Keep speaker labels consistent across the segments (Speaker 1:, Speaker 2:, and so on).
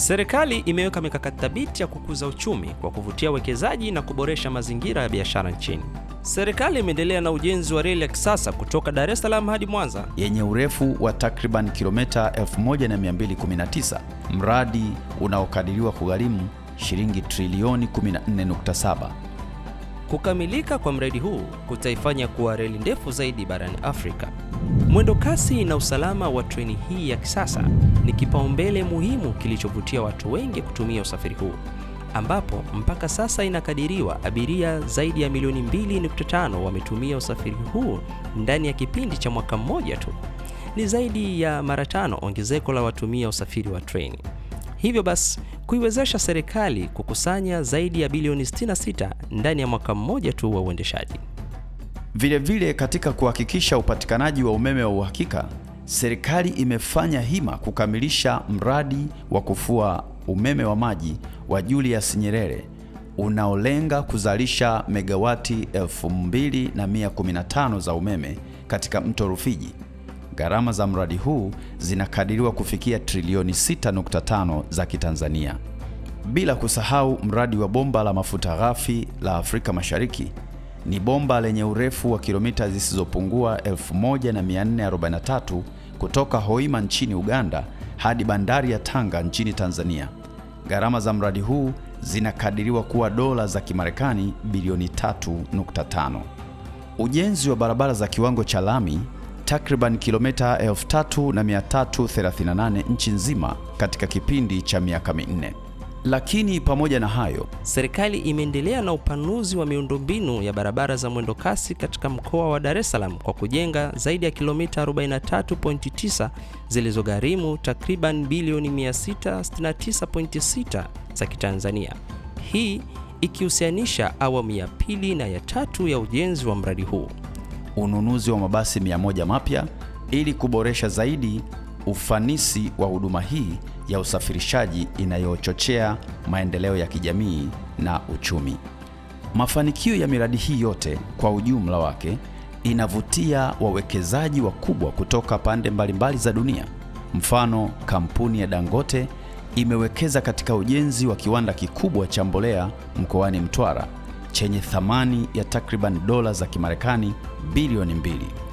Speaker 1: Serikali imeweka mikakati thabiti ya kukuza uchumi kwa kuvutia wekezaji na kuboresha mazingira ya biashara nchini. Serikali imeendelea na ujenzi wa reli ya kisasa kutoka Dar es Salaam hadi Mwanza
Speaker 2: yenye urefu wa takriban kilomita 1219, mradi unaokadiriwa kugharimu shilingi trilioni 14.7.
Speaker 1: Kukamilika kwa mradi huu kutaifanya kuwa reli ndefu zaidi barani Afrika. Mwendo kasi na usalama wa treni hii ya kisasa ni kipaumbele muhimu kilichovutia watu wengi kutumia usafiri huu, ambapo mpaka sasa inakadiriwa abiria zaidi ya milioni 2.5 wametumia usafiri huu ndani ya kipindi cha mwaka mmoja tu. Ni zaidi ya mara 5 ongezeko la watumia usafiri wa treni. Hivyo basi kuiwezesha serikali kukusanya zaidi ya bilioni 66 ndani ya mwaka mmoja tu wa uendeshaji.
Speaker 2: Vile katika kuhakikisha upatikanaji wa umeme wa uhakika, serikali imefanya hima kukamilisha mradi wa kufua umeme wa maji wa Julius Nyerere unaolenga kuzalisha megawati 2115 za umeme katika mto Rufiji. Gharama za mradi huu zinakadiriwa kufikia trilioni 6.5 za Kitanzania. Bila kusahau mradi wa bomba la mafuta ghafi la Afrika Mashariki. Ni bomba lenye urefu wa kilomita zisizopungua 1443 kutoka Hoima nchini Uganda hadi bandari ya Tanga nchini Tanzania. Gharama za mradi huu zinakadiriwa kuwa dola za Kimarekani bilioni 3.5. Ujenzi wa barabara za kiwango cha lami takriban kilomita 3338 nchi nzima katika kipindi cha miaka 4. Lakini pamoja na hayo,
Speaker 1: serikali imeendelea na upanuzi wa miundombinu ya barabara za mwendo kasi katika mkoa wa Dar es Salaam kwa kujenga zaidi ya kilomita 43.9 zilizogharimu takriban bilioni 669.6 za Kitanzania. Hii ikihusianisha awamu ya pili na ya tatu ya ujenzi wa mradi huu.
Speaker 2: Ununuzi wa mabasi 100 mapya ili kuboresha zaidi ufanisi wa huduma hii ya usafirishaji inayochochea maendeleo ya kijamii na uchumi. Mafanikio ya miradi hii yote kwa ujumla wake inavutia wawekezaji wakubwa kutoka pande mbalimbali za dunia. Mfano, kampuni ya Dangote imewekeza katika ujenzi wa kiwanda kikubwa cha mbolea mkoani Mtwara chenye thamani ya takriban dola za Kimarekani bilioni 2.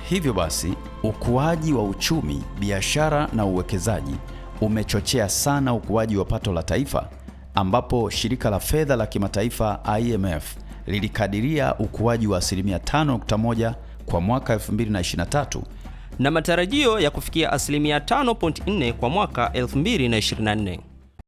Speaker 2: Hivyo basi, ukuaji wa uchumi, biashara na uwekezaji umechochea sana ukuaji wa pato la taifa, ambapo shirika la fedha la kimataifa IMF lilikadiria ukuaji wa 5.1% kwa mwaka 2023
Speaker 1: na matarajio ya kufikia 5.4% kwa mwaka 2024.